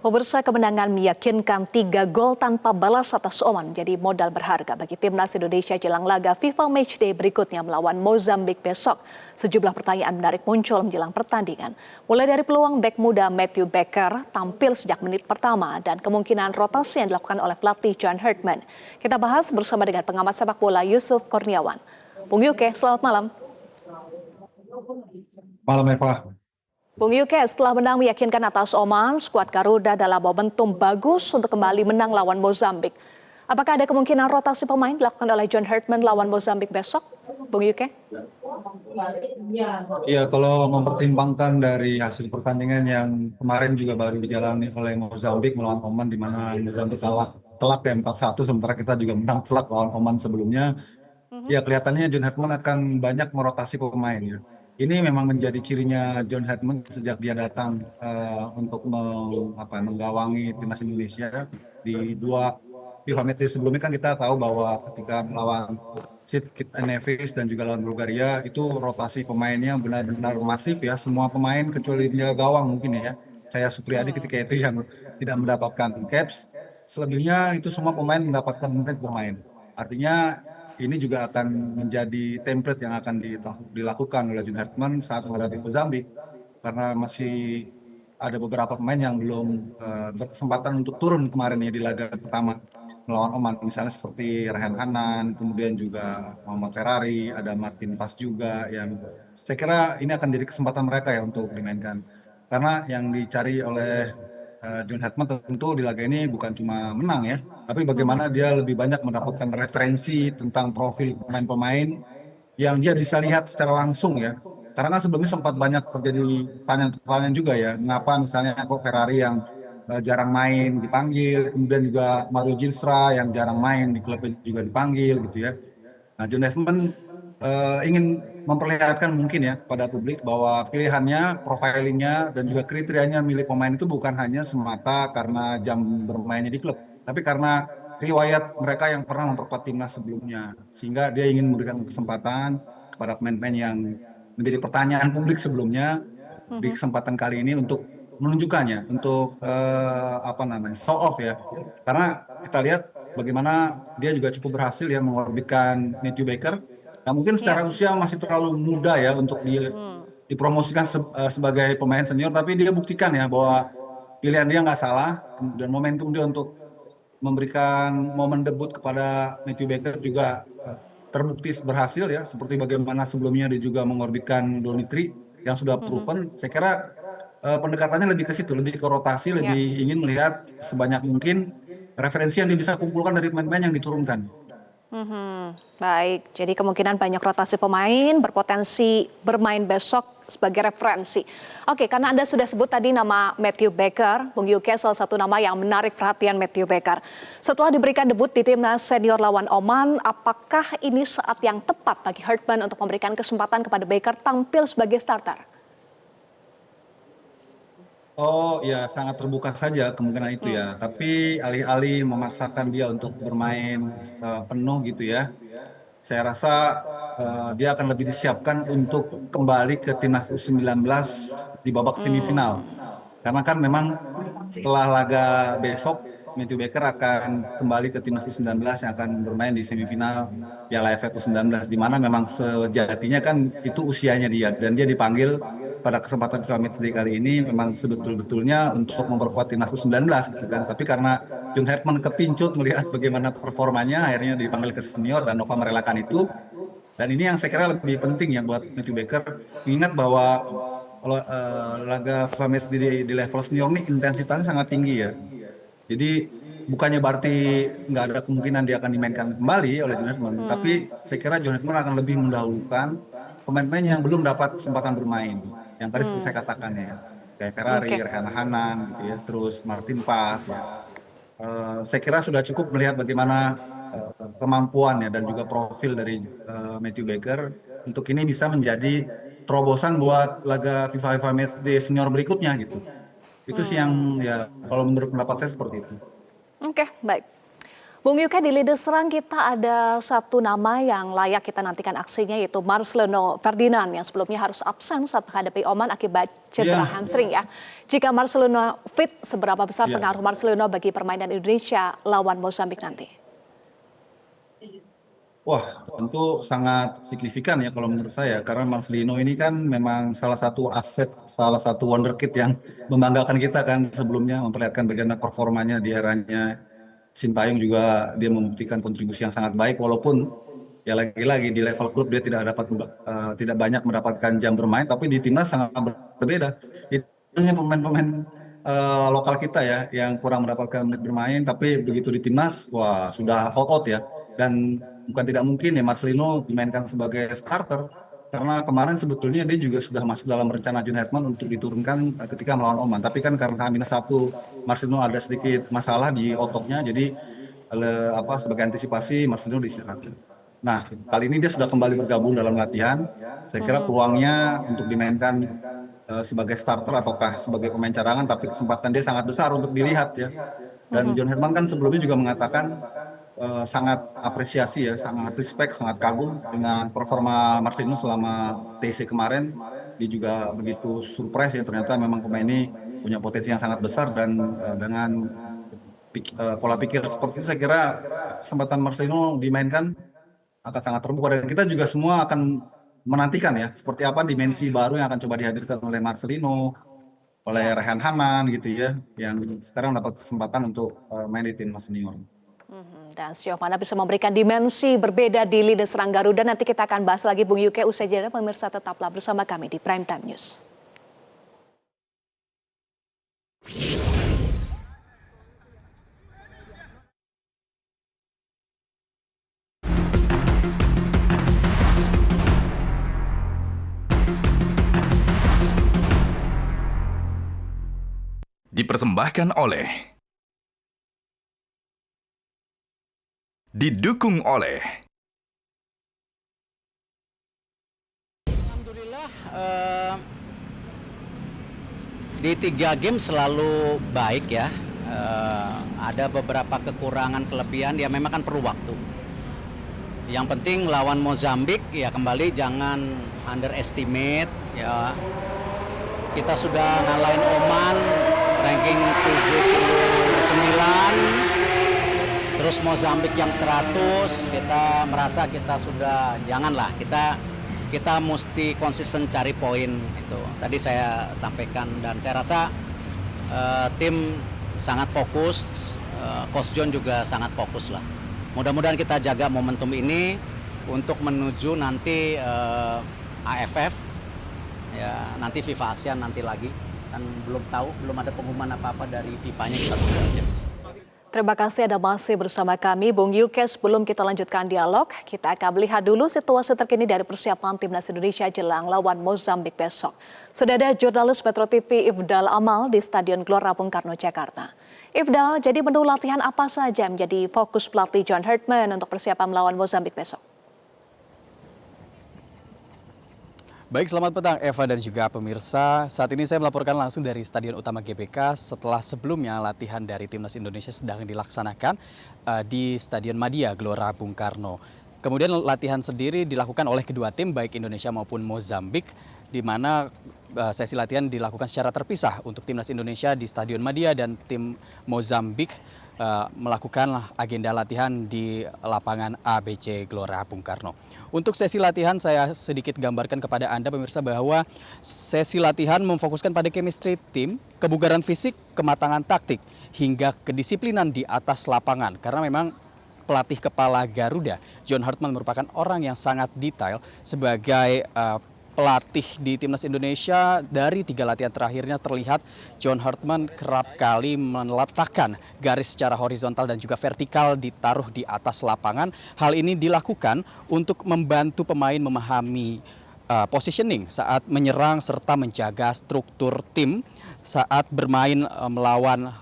Pemirsa, kemenangan meyakinkan 3 gol tanpa balas atas Oman menjadi modal berharga bagi timnas Indonesia jelang laga FIFA Matchday berikutnya melawan Mozambik besok. Sejumlah pertanyaan menarik muncul menjelang pertandingan. Mulai dari peluang bek muda Matthew Baker tampil sejak menit pertama dan kemungkinan rotasi yang dilakukan oleh pelatih John Herdman. Kita bahas bersama dengan pengamat sepak bola Yusuf Kurniawan. Bung Yuke, selamat malam. Malam Eva. Bung Yuke, setelah menang meyakinkan atas Oman, skuad Garuda dalam momentum bagus untuk kembali menang lawan Mozambik. Apakah ada kemungkinan rotasi pemain dilakukan oleh John Herdman lawan Mozambik besok, Bung Yuke? Ya, kalau mempertimbangkan dari hasil pertandingan yang kemarin juga baru dijalani oleh Mozambik melawan Oman, di mana Mozambik kalah telak ya 4-1, sementara kita juga menang telak lawan Oman sebelumnya. Ya, kelihatannya John Herdman akan banyak merotasi pemain ya. Ini memang menjadi cirinya John Herdman sejak dia datang untuk menggawangi timnas Indonesia di dua FIFA match sebelumnya. Kan kita tahu bahwa ketika melawan Sid Kitts Nevis dan juga lawan Bulgaria itu rotasi pemainnya benar-benar masif ya, semua pemain kecuali dia gawang mungkin ya, saya Supriyadi ketika itu yang tidak mendapatkan caps. Selebihnya itu semua pemain mendapatkan menit bermain. Artinya ini juga akan menjadi template yang akan dilakukan oleh John Herdman saat menghadapi Mozambik, karena masih ada beberapa pemain yang belum berkesempatan untuk turun kemarin ya di laga pertama melawan Oman, misalnya seperti Rehan Hanan, kemudian juga Muhammad Ferrari, ada Martin Pas juga, yang saya kira ini akan jadi kesempatan mereka ya untuk dimainkan. Karena yang dicari oleh John Herdman tentu di laga ini bukan cuma menang ya, tapi bagaimana dia lebih banyak mendapatkan referensi tentang profil pemain-pemain yang dia bisa lihat secara langsung ya. Karena kan sebelumnya sempat banyak terjadi pertanyaan juga ya, mengapa misalnya kok Ferrari yang jarang main dipanggil, kemudian juga Mario Gilsra yang jarang main di klubnya juga dipanggil gitu ya. Nah, John Herdman ingin memperlihatkan mungkin ya pada publik bahwa pilihannya, profilingnya, dan juga kriterianya milih pemain itu bukan hanya semata karena jam bermainnya di klub, tapi karena riwayat mereka yang pernah memperkuat timnas sebelumnya. Sehingga dia ingin memberikan kesempatan kepada pemain-pemain yang menjadi pertanyaan publik sebelumnya di kesempatan kali ini untuk menunjukkannya, untuk show off ya. Karena kita lihat bagaimana dia juga cukup berhasil ya mengorbitkan Matthew Baker. Nah, mungkin secara usia masih terlalu muda ya untuk dipromosikan sebagai pemain senior, tapi dia buktikan ya bahwa pilihan dia nggak salah, dan momentum dia untuk memberikan momen debut kepada Matthew Baker juga terbukti berhasil ya, seperti bagaimana sebelumnya dia juga mengorbitkan Donitri yang sudah proven. Saya kira pendekatannya lebih ke situ, lebih ke rotasi, lebih ingin melihat sebanyak mungkin referensi yang dia bisa kumpulkan dari pemain-pemain yang diturunkan. Baik, jadi kemungkinan banyak rotasi pemain berpotensi bermain besok sebagai referensi. Oke, karena Anda sudah sebut tadi nama Matthew Baker, Bung Yuke, salah satu nama yang menarik perhatian Matthew Baker. Setelah diberikan debut di timnas senior lawan Oman, apakah ini saat yang tepat bagi Herdman untuk memberikan kesempatan kepada Baker tampil sebagai starter? Oh ya, sangat terbuka saja kemungkinan itu ya. Tapi alih-alih memaksakan dia untuk bermain penuh gitu ya, saya rasa dia akan lebih disiapkan untuk kembali ke timnas U19 di babak semifinal. Karena kan memang setelah laga besok, Matthew Baker akan kembali ke timnas U19 yang akan bermain di semifinal Piala AFF U19, di mana memang sejatinya kan itu usianya dia, dan dia dipanggil pada kesempatan FIFA Matchday kali ini memang sebetul-betulnya untuk memperkuat timnas U19 gitu kan. Tapi karena John Herdman kepincut melihat bagaimana performanya, akhirnya dipanggil ke senior dan Nova merelakan itu. Dan ini yang saya kira lebih penting ya buat Matthew Baker, mengingat bahwa kalau laga FIFA Matchday di level senior ini intensitasnya sangat tinggi ya. Jadi bukannya berarti nggak ada kemungkinan dia akan dimainkan kembali oleh John Herdman, tapi saya kira John Herdman akan lebih mendahulukan pemain-pemain yang belum dapat kesempatan bermain. Yang tadi seperti saya katakan ya, kayak Ferrari, Oke. Rehan Hanan gitu ya, terus Martin Pas ya. Saya kira sudah cukup melihat bagaimana kemampuan ya dan juga profil dari Matthew Baker untuk ini bisa menjadi terobosan buat laga FIFA Matchday senior berikutnya gitu. Itu sih yang ya kalau menurut pendapat saya seperti itu. Oke, baik. Bung Yuka, di lini serang kita ada satu nama yang layak kita nantikan aksinya, yaitu Marcelino Ferdinand yang sebelumnya harus absen saat menghadapi Oman akibat cedera hamstring ya. Jika Marcelino fit, seberapa besar pengaruh Marcelino bagi permainan Indonesia lawan Mozambik nanti? Wah, tentu sangat signifikan ya kalau menurut saya, karena Marcelino ini kan memang salah satu aset, salah satu wonderkid yang membanggakan kita kan sebelumnya, memperlihatkan bagaimana performanya di eranya Sintayong, juga dia membuktikan kontribusi yang sangat baik, walaupun ya lagi-lagi di level klub dia tidak banyak mendapatkan jam bermain, tapi di timnas sangat berbeda. Itu hanya pemain-pemain lokal kita ya yang kurang mendapatkan menit bermain, tapi begitu di timnas, wah sudah all out ya. Dan bukan tidak mungkin ya Marcelino dimainkan sebagai starter, karena kemarin sebetulnya dia juga sudah masuk dalam rencana John Herdman untuk diturunkan ketika melawan Oman. Tapi kan karena H-1 Marcelino ada sedikit masalah di ototnya, jadi sebagai antisipasi Marcelino diistirahatkan. Nah, kali ini dia sudah kembali bergabung dalam latihan. Saya kira peluangnya untuk dimainkan sebagai starter ataukah sebagai pemain cadangan, tapi kesempatan dia sangat besar untuk dilihat ya. Dan John Herdman kan sebelumnya juga mengatakan sangat apresiasi ya, sangat respect, sangat kagum dengan performa Marcelino selama TC kemarin. Dia juga begitu surprise ya, ternyata memang pemain ini punya potensi yang sangat besar, dan dengan pola pikir seperti itu saya kira kesempatan Marcelino dimainkan akan sangat terbuka, dan kita juga semua akan menantikan ya seperti apa dimensi baru yang akan coba dihadirkan oleh Marcelino, oleh Rehan Hanan gitu ya, yang sekarang dapat kesempatan untuk main di timnas senior. Dan sejauh mana bisa memberikan dimensi berbeda di lini serang Garuda, nanti kita akan bahas lagi Bung Yuke usai jeda. Pemirsa tetaplah bersama kami di Prime Time News. Dipersembahkan oleh, didukung oleh. Alhamdulillah di 3 game selalu baik ya. Ada beberapa kekurangan kelebihan ya, memang kan perlu waktu. Yang penting lawan Mozambik ya kembali jangan underestimate ya. Kita sudah ngalahin Oman ranking 79, terus Mozambik yang 100, kita merasa kita sudah, janganlah, kita mesti konsisten cari poin itu. Tadi saya sampaikan, dan saya rasa tim sangat fokus, Coach John juga sangat fokus lah. Mudah-mudahan kita jaga momentum ini untuk menuju nanti AFF, ya nanti FIFA ASEAN nanti lagi. Kan belum tahu, belum ada pengumuman apa-apa dari FIFA-nya, kita tunggu aja. Terima kasih Anda masih bersama kami, Bung Yuke. Sebelum kita lanjutkan dialog, kita akan melihat dulu situasi terkini dari persiapan Timnas Indonesia jelang lawan Mozambik besok. Sudah ada jurnalis Metro TV Ifdal Amal di Stadion Gelora Bung Karno, Jakarta. Ifdal, jadi menu latihan apa saja menjadi fokus pelatih John Herdman untuk persiapan melawan Mozambik besok? Baik, selamat petang Eva dan juga pemirsa. Saat ini saya melaporkan langsung dari Stadion Utama GBK setelah sebelumnya latihan dari Timnas Indonesia sedang dilaksanakan di Stadion Madia Gelora Bung Karno. Kemudian latihan sendiri dilakukan oleh kedua tim baik Indonesia maupun Mozambik, di mana sesi latihan dilakukan secara terpisah untuk Timnas Indonesia di Stadion Madia dan tim Mozambik melakukan agenda latihan di lapangan ABC Gelora Bung Karno. Untuk sesi latihan saya sedikit gambarkan kepada Anda pemirsa bahwa sesi latihan memfokuskan pada chemistry tim, kebugaran fisik, kematangan taktik, hingga kedisiplinan di atas lapangan. Karena memang pelatih kepala Garuda, John Herdman, merupakan orang yang sangat detail sebagai pelatih di Timnas Indonesia. Dari 3 latihan terakhirnya terlihat John Herdman kerap kali meletakkan garis secara horizontal dan juga vertikal ditaruh di atas lapangan. Hal ini dilakukan untuk membantu pemain memahami positioning saat menyerang serta menjaga struktur tim saat bermain melawan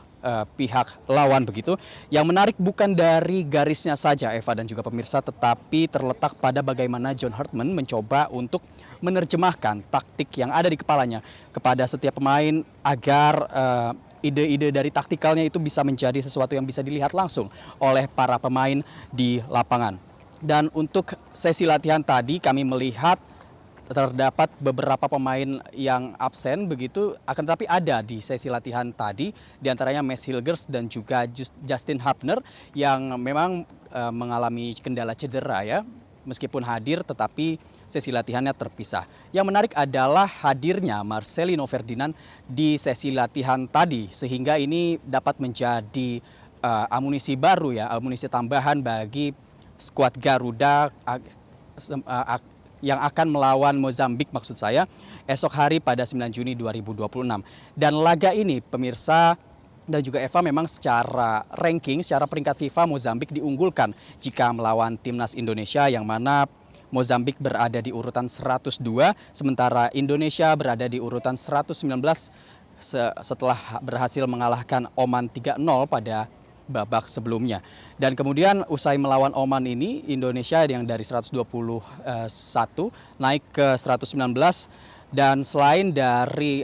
pihak lawan begitu. Yang menarik bukan dari garisnya saja Eva dan juga pemirsa, tetapi terletak pada bagaimana John Herdman mencoba untuk menerjemahkan taktik yang ada di kepalanya kepada setiap pemain agar ide-ide dari taktikalnya itu bisa menjadi sesuatu yang bisa dilihat langsung oleh para pemain di lapangan. Dan untuk sesi latihan tadi kami melihat terdapat beberapa pemain yang absen begitu, akan tetapi ada di sesi latihan tadi, diantaranya Max Hilgers dan juga Justin Hubner yang memang mengalami kendala cedera ya, meskipun hadir tetapi sesi latihannya terpisah. Yang menarik adalah hadirnya Marcelino Ferdinand di sesi latihan tadi, sehingga ini dapat menjadi amunisi baru ya, amunisi tambahan bagi skuad Garuda yang akan melawan Mozambik maksud saya esok hari pada 9 Juni 2026. Dan laga ini pemirsa dan juga Eva memang secara ranking, secara peringkat FIFA Mozambik diunggulkan jika melawan timnas Indonesia yang mana Mozambik berada di urutan 102 sementara Indonesia berada di urutan 119 setelah berhasil mengalahkan Oman 3-0 pada babak sebelumnya. Dan kemudian usai melawan Oman ini, Indonesia yang dari 121 naik ke 119. Dan selain dari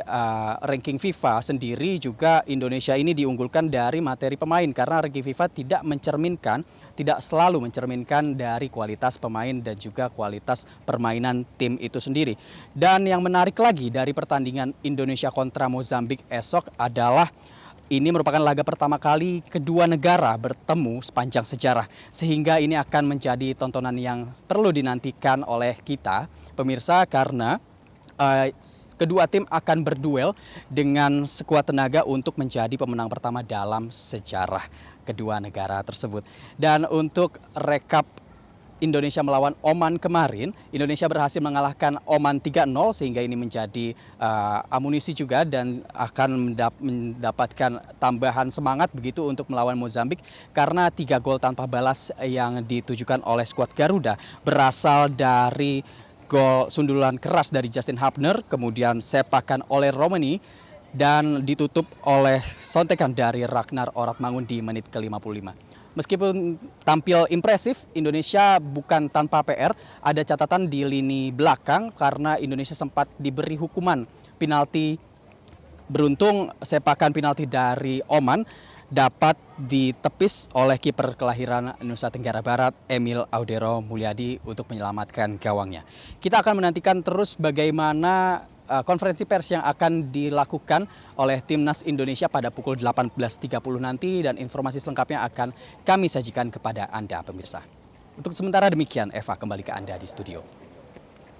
ranking FIFA sendiri juga Indonesia ini diunggulkan dari materi pemain karena ranking FIFA tidak selalu mencerminkan dari kualitas pemain dan juga kualitas permainan tim itu sendiri. Dan yang menarik lagi dari pertandingan Indonesia kontra Mozambik esok adalah ini merupakan laga pertama kali kedua negara bertemu sepanjang sejarah. Sehingga ini akan menjadi tontonan yang perlu dinantikan oleh kita, pemirsa, karena kedua tim akan berduel dengan sekuat tenaga untuk menjadi pemenang pertama dalam sejarah kedua negara tersebut. Dan untuk rekap Indonesia melawan Oman kemarin, Indonesia berhasil mengalahkan Oman 3-0 sehingga ini menjadi amunisi juga dan akan mendapatkan tambahan semangat begitu untuk melawan Mozambik karena 3 gol tanpa balas yang ditujukan oleh skuad Garuda berasal dari gol sundulan keras dari Justin Hubner, kemudian sepakan oleh Romani dan ditutup oleh sontekan dari Ragnar Oratmangun di menit ke-55. Meskipun tampil impresif, Indonesia bukan tanpa PR. Ada catatan di lini belakang karena Indonesia sempat diberi hukuman penalti. Beruntung sepakan penalti dari Oman dapat ditepis oleh kiper kelahiran Nusa Tenggara Barat, Emil Audero Mulyadi untuk menyelamatkan gawangnya. Kita akan menantikan terus bagaimana konferensi pers yang akan dilakukan oleh Timnas Indonesia pada pukul 18.30 nanti dan informasi selengkapnya akan kami sajikan kepada Anda pemirsa. Untuk sementara demikian, Eva kembali ke Anda di studio.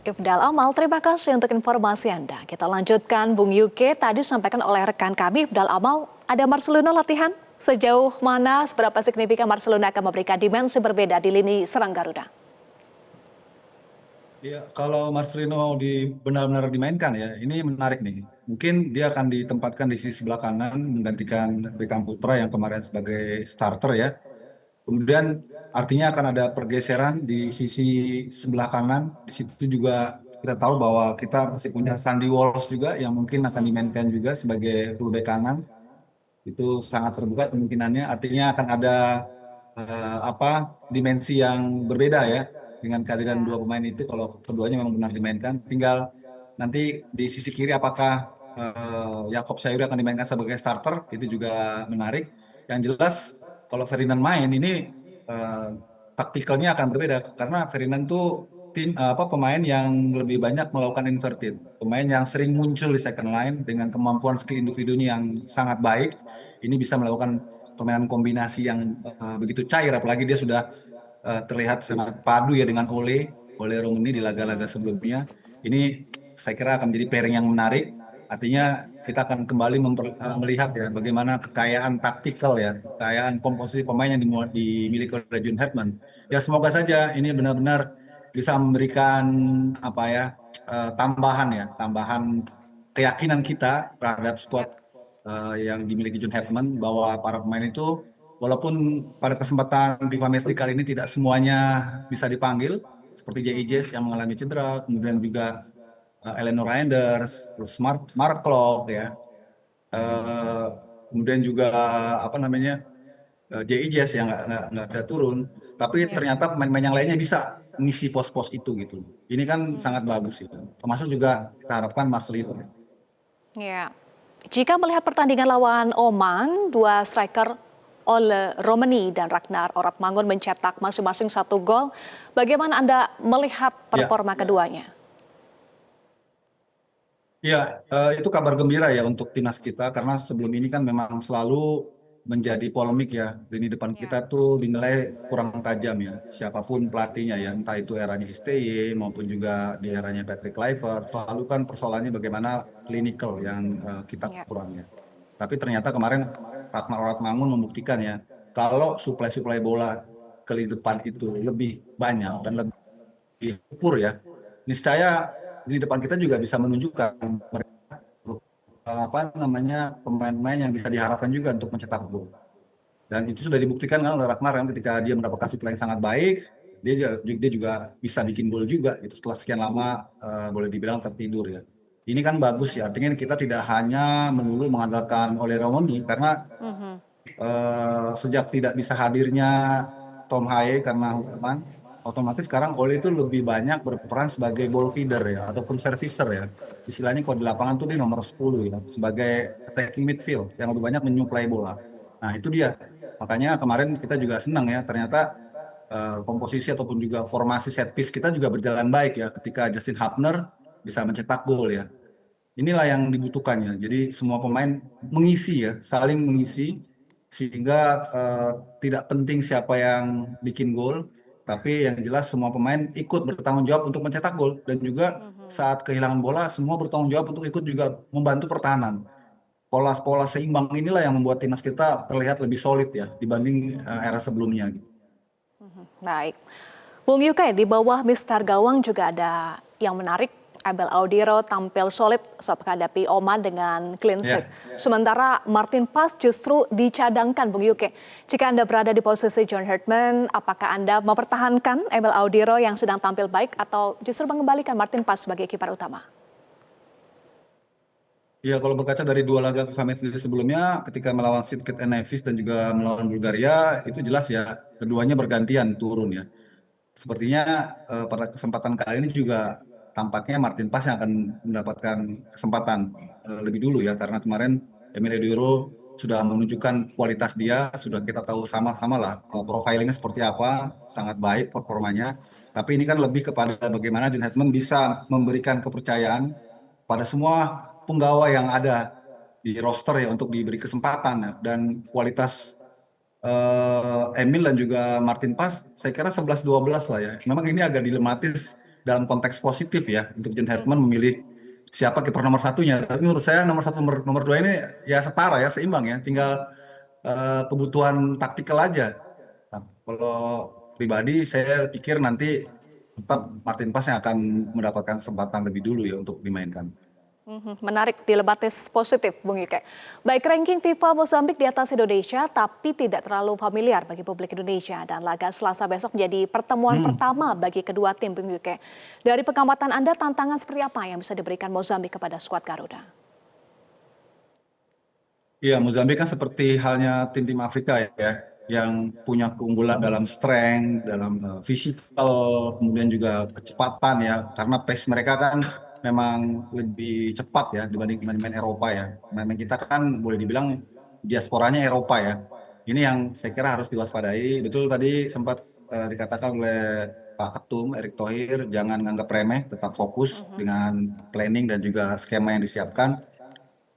Ifdal Amal, terima kasih untuk informasi Anda. Kita lanjutkan Bung Yuke, tadi disampaikan oleh rekan kami Ifdal Amal, ada Marcelino latihan. Sejauh mana, seberapa signifikan Marcelino akan memberikan dimensi berbeda di lini serang Garuda? Ya, kalau Marcelino benar-benar dimainkan ya, ini menarik nih. Mungkin dia akan ditempatkan di sisi sebelah kanan menggantikan Beckham Putra yang kemarin sebagai starter ya. Kemudian artinya akan ada pergeseran di sisi sebelah kanan. Di situ juga kita tahu bahwa kita masih punya Sandy Walsh juga yang mungkin akan dimainkan juga sebagai fullback kanan. Itu sangat terbuka kemungkinannya. Artinya akan ada dimensi yang berbeda ya. Dengan kehadiran dua pemain itu, kalau keduanya memang benar dimainkan, tinggal nanti di sisi kiri apakah Yakob Sayuri akan dimainkan sebagai starter, itu juga menarik. Yang jelas kalau Ferdinand main ini taktikalnya akan berbeda karena Ferdinand tuh pemain yang lebih banyak melakukan inverted, pemain yang sering muncul di second line dengan kemampuan skill individunya yang sangat baik. Ini bisa melakukan permainan kombinasi yang begitu cair, apalagi dia sudah terlihat sangat padu ya dengan Ole Romani di laga-laga sebelumnya. Ini saya kira akan menjadi pairing yang menarik. Artinya kita akan kembali melihat ya bagaimana kekayaan taktikal ya, kekayaan komposisi pemain yang dimiliki oleh Jun Hetman. Ya semoga saja ini benar-benar bisa memberikan tambahan keyakinan kita terhadap skuad yang dimiliki Jun Hetman bahwa para pemain itu walaupun pada kesempatan FIFA Matchday kali ini tidak semuanya bisa dipanggil, seperti JIJs yang mengalami cedera, kemudian juga Eleanor Reinders, terus Mark Klok ya, kemudian juga JIJs yang nggak bisa turun, tapi ternyata pemain-pemain yang lainnya bisa mengisi pos-pos itu gitu. Ini kan sangat bagus itu. Termasuk juga kita harapkan Marcelino. Ya. Jika melihat pertandingan lawan Oman, dua striker Ole Romani dan Ragnar Oratmangun mencetak masing-masing 1 gol. Bagaimana Anda melihat Ya, performa keduanya? ya, itu kabar gembira ya untuk timnas kita karena sebelum ini kan memang selalu menjadi polemik ya. Lini depan Ya. kita tuh dinilai kurang tajam ya. Siapapun pelatihnya ya, entah itu eranya STY maupun juga di eranya Patrick Kluivert, selalu kan persoalannya bagaimana clinical yang kita Ya. kurang ya. Tapi ternyata kemarin Ragnar Oratmangun membuktikan ya, kalau suplai-suplai bola ke lini depan itu lebih banyak dan lebih ukur ya, niscaya di depan kita juga bisa menunjukkan apa namanya pemain-pemain yang bisa diharapkan juga untuk mencetak gol. Dan itu sudah dibuktikan kan oleh Ragnar kan ketika dia mendapatkan suplai yang sangat baik, dia juga bisa bikin gol juga gitu setelah sekian lama boleh dibilang tertidur ya. Ini kan bagus ya, artinya kita tidak hanya melulu mengandalkan oleh Romani karena Mhm. sejak tidak bisa hadirnya Tom Haye karena hukuman, otomatis sekarang Ole itu lebih banyak berperan sebagai ball feeder ya, ataupun servicer ya. Istilahnya kalau di lapangan tuh dia nomor 10 ya, sebagai attacking midfield yang lebih banyak menyuplai bola. Nah itu dia, makanya kemarin kita juga senang ya, ternyata komposisi ataupun juga formasi set piece kita juga berjalan baik ya, ketika Justin Hubner bisa mencetak gol ya. Inilah yang dibutuhkannya. Jadi semua pemain mengisi ya, saling mengisi sehingga tidak penting siapa yang bikin gol, tapi yang jelas semua pemain ikut bertanggung jawab untuk mencetak gol dan juga saat kehilangan bola semua bertanggung jawab untuk ikut juga membantu pertahanan. Pola-pola seimbang inilah yang membuat timnas kita terlihat lebih solid ya dibanding era sebelumnya gitu. Baik. Bung Yuke, di bawah Mister Gawang juga ada yang menarik. Abel Audiro tampil solid saat menghadapi Oman dengan clean sheet. Ya. Sementara Martin Pas justru dicadangkan, Bung Yuke. Jika Anda berada di posisi John Herdman, apakah Anda mempertahankan Abel Audiro yang sedang tampil baik atau justru mengembalikan Martin Pas sebagai kiper utama? Ya, kalau berkaca dari 2 laga FIFA Matchday sebelumnya, ketika melawan Sidkit Nevis dan juga melawan Bulgaria, itu jelas ya, keduanya bergantian turun ya. Sepertinya pada kesempatan kali ini juga tampaknya Martin Pas yang akan mendapatkan kesempatan lebih dulu ya, karena kemarin Emil Eudoro sudah menunjukkan kualitas dia, sudah kita tahu sama-sama lah profilingnya seperti apa, sangat baik performanya. Tapi ini kan lebih kepada bagaimana John Hedman bisa memberikan kepercayaan pada semua penggawa yang ada di roster ya untuk diberi kesempatan ya. Dan kualitas Emil dan juga Martin Pas saya kira 11-12 lah ya. Memang ini agak dilematis dalam konteks positif ya untuk John Herdman memilih siapa kiper nomor satunya. Tapi menurut saya nomor satu nomor dua ini ya setara ya, seimbang ya. Tinggal kebutuhan taktikal aja. Nah, kalau pribadi saya pikir nanti tetap Martin Pas yang akan mendapatkan kesempatan lebih dulu ya untuk dimainkan. Menarik, dilematis positif, Bung Yuke. Baik, ranking FIFA Mozambik di atas Indonesia, tapi tidak terlalu familiar bagi publik Indonesia. Dan laga Selasa besok menjadi pertemuan pertama bagi kedua tim, Bung Yuke. Dari pengamatan Anda, tantangan seperti apa yang bisa diberikan Mozambik kepada skuad Garuda? Iya, Mozambik kan seperti halnya tim-tim Afrika ya, yang punya keunggulan dalam strength, dalam physical, kemudian juga kecepatan ya, karena pace mereka kan memang lebih cepat ya dibanding pemain-pemain Eropa ya. Pemain kita kan boleh dibilang diasporanya Eropa ya. Ini yang saya kira harus diwaspadai. Betul tadi sempat dikatakan oleh Pak Ketum Erick Thohir, jangan nganggap remeh, tetap fokus dengan planning dan juga skema yang disiapkan.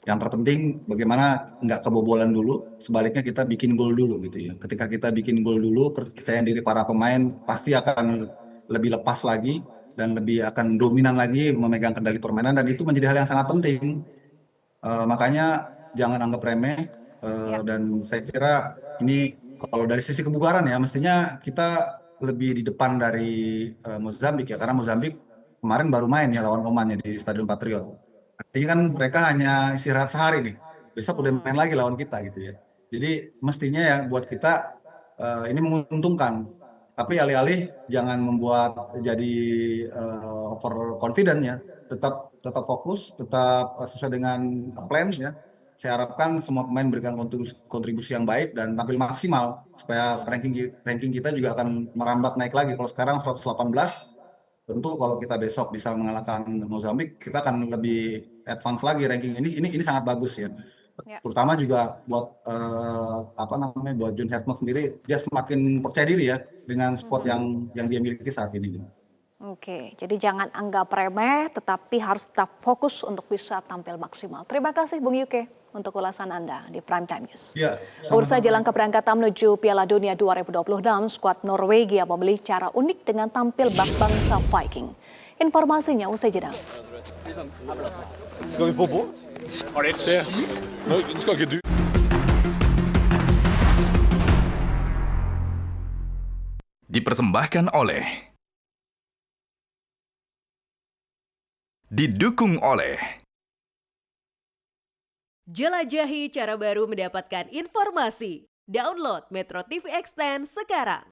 Yang terpenting bagaimana nggak kebobolan dulu, sebaliknya kita bikin gol dulu gitu ya. Ketika kita bikin gol dulu, kepercayaan diri para pemain pasti akan lebih lepas lagi dan lebih akan dominan lagi memegang kendali permainan dan itu menjadi hal yang sangat penting. Makanya jangan anggap remeh Ya. dan saya kira ini kalau dari sisi kebugaran ya mestinya kita lebih di depan dari Mozambik ya karena Mozambik kemarin baru main ya lawan Oman ya di Stadion Patriot. Artinya kan mereka hanya istirahat sehari nih. Besok udah main lagi lawan kita gitu ya. Jadi mestinya ya buat kita ini menguntungkan. Tapi alih-alih jangan membuat jadi over confident ya. Tetap fokus, tetap sesuai dengan plan ya. Saya harapkan semua pemain memberikan kontribusi yang baik dan tampil maksimal supaya ranking kita juga akan merambat naik lagi. Kalau sekarang 118, tentu kalau kita besok bisa mengalahkan Mozambik, kita akan lebih advance lagi ranking ini sangat bagus ya. Ya. Terutama juga buat buat John Hartman sendiri, dia semakin percaya diri ya dengan spot yang dia miliki saat ini. Oke, jadi jangan anggap remeh, tetapi harus tetap fokus untuk bisa tampil maksimal. Terima kasih Bung Yuke untuk ulasan Anda di Prime Time News. Ya, Pemirsa, jelang keberangkatan menuju Piala Dunia 2026, skuad Norwegia memilih cara unik dengan tampil bak bangsa Viking. Informasinya usai jeda. Skal vi på båt? Har det ikke? Nå skal ikke du. Dipersembahkan oleh, didukung oleh Jelajahi cara baru mendapatkan informasi. Download Metro TV Extend sekarang.